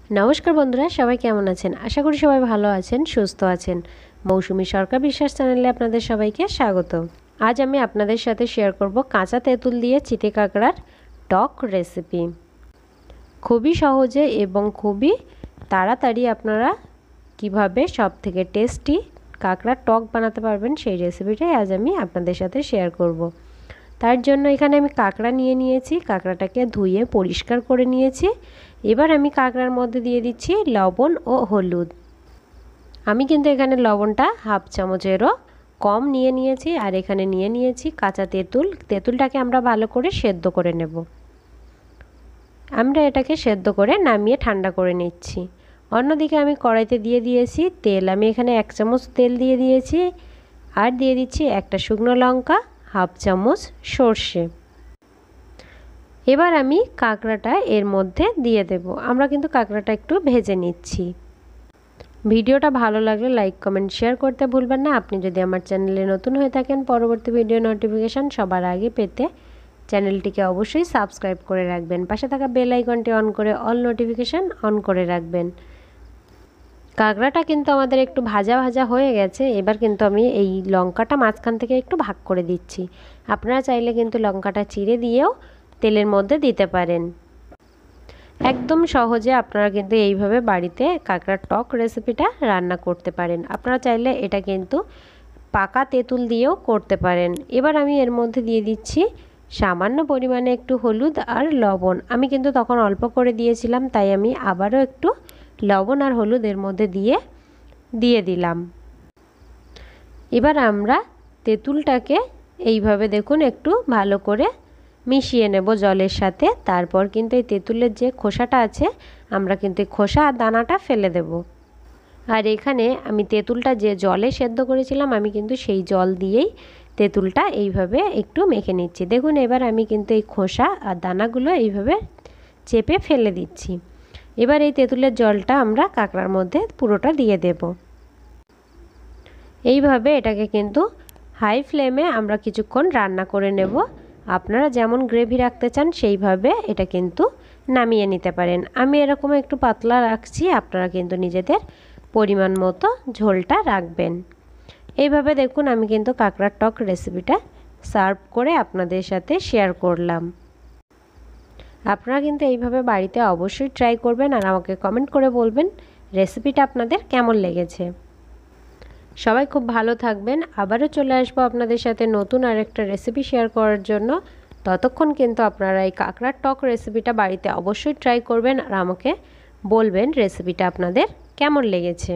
নমস্কার বন্ধুরা, সবাই কেমন আছেন? আশা করি সবাই ভালো আছেন, সুস্থ আছেন। মৌসুমি সরকার বিশ্বাস চ্যানেলে আপনাদের সবাইকে স্বাগত। আজ আমি আপনাদের সাথে শেয়ার করব কাঁচা তেঁতুল দিয়ে চিটে কাঁকড়ার টক রেসিপি। খুবই সহজে এবং খুবই তাড়াতাড়ি আপনারা কিভাবে সবথেকে টেস্টি কাঁকড়ার টক বানাতে পারবেন সেই রেসিপিটাই আজ আমি আপনাদের সাথে শেয়ার করব। তার জন্য এখানে আমি কাঁকড়া নিয়ে নিয়েছি, কাঁকড়াটাকে ধুয়ে পরিষ্কার করে নিয়েছি। এবার আমি কাঁকড়ার মধ্যে দিয়ে দিচ্ছি লবণ ও হলুদ। আমি কিন্তু এখানে লবণটা হাফ চামচেরও কম নিয়ে নিয়েছি, আর এখানে নিয়ে নিয়েছি কাঁচা তেঁতুল। তেঁতুলটাকে আমরা ভালো করে সেদ্ধ করে নেব। আমরা এটাকে সেদ্ধ করে নামিয়ে ঠান্ডা করে নিচ্ছি। অন্যদিকে আমি কড়াইতে দিয়ে দিয়েছি তেল। আমি এখানে 1 চামচ তেল দিয়ে দিয়েছি, আর দিয়ে দিচ্ছি একটা শুকনো লঙ্কা, হাফ চামচ সর্ষে। এবার আমি কাঁকড়াটা এর মধ্যে দিয়ে দেব। আমরা কিন্তু কাঁকড়াটা একটু ভেজে নিচ্ছি। ভিডিওটা ভালো লাগলে লাইক কমেন্ট শেয়ার করতে ভুলবেন না। আপনি যদি আমার চ্যানেলে নতুন হয়ে থাকেন, পরবর্তী ভিডিও নোটিফিকেশান সবার আগে পেতে চ্যানেলটিকে অবশ্যই সাবস্ক্রাইব করে রাখবেন। পাশে থাকা বেল আইকনটি অন করে অল নোটিফিকেশান অন করে রাখবেন। কাঁকড়াটা কিন্তু আমাদের একটু ভাজা ভাজা হয়ে গেছে। এবার কিন্তু আমি এই লঙ্কাটা মাঝখান থেকে একটু ভাগ করে দিচ্ছি। আপনারা চাইলে কিন্তু লঙ্কাটা চিড়ে দিয়েও তেলের মধ্যে দিতে পারেন। একদম সহজে আপনারা কিন্তু এইভাবে বাড়িতে কাঁকড়ার টক রেসিপিটা রান্না করতে পারেন। আপনারা চাইলে এটা কিন্তু পাকা তেঁতুল দিয়েও করতে পারেন। এবার আমি এর মধ্যে দিয়ে দিচ্ছি সামান্য পরিমাণে একটু হলুদ আর লবণ। আমি কিন্তু তখন অল্প করে দিয়েছিলাম, তাই আমি আবারও একটু লবণ আর হলুদ এর মধ্যে দিয়ে দিলাম। এবার আমরা তেঁতুলটাকে এইভাবে দেখুন একটু ভালো করে মিশিয়ে নেব জলের সাথে। তারপর কিন্তু এই তেঁতুলের যে খোসাটা আছে, আমরা কিন্তু এই খোসা আর দানাটা ফেলে দেব। আর এখানে আমি তেঁতুলটা যে জলে সেদ্ধ করেছিলাম, আমি কিন্তু সেই জল দিয়েই তেঁতুলটা এইভাবে একটু মেখে নিচ্ছি। দেখুন এবার আমি কিন্তু এই খোসা আর দানাগুলো এইভাবে চেপে ফেলে দিচ্ছি। এবার এই তেঁতুলের জলটা আমরা কাঁকড়ার মধ্যে পুরোটা দিয়ে দেব। এইভাবে এটাকে কিন্তু হাই ফ্লেমে আমরা কিছুক্ষণ রান্না করে নেব। আপনারা যেমন গ্রেভি রাখতে চান সেইভাবে এটা কিন্তু নামিয়ে নিতে পারেন। আমি এরকম একটু পাতলা রাখছি, আপনারা কিন্তু নিজেদের পরিমাণ মতো ঝোলটা রাখবেন। এইভাবে দেখুন আমি কিন্তু কাঁকড়ার টক রেসিপিটা সার্ভ করে আপনাদের সাথে শেয়ার করলাম। আপনারা কিন্তু এইভাবে বাড়িতে অবশ্যই ট্রাই করবেন, আর আমাকে কমেন্ট করে বলবেন রেসিপিটা আপনাদের কেমন লেগেছে। সবাই খুব ভালো থাকবেন। আবারও চলে আসবো আপনাদের সাথে নতুন আরেকটা রেসিপি শেয়ার করার জন্য। ততক্ষণ কিন্তু আপনারা এই কাঁকড়ার টক রেসিপিটা বাড়িতে অবশ্যই ট্রাই করবেন, আর আমাকে বলবেন রেসিপিটা আপনাদের কেমন লেগেছে।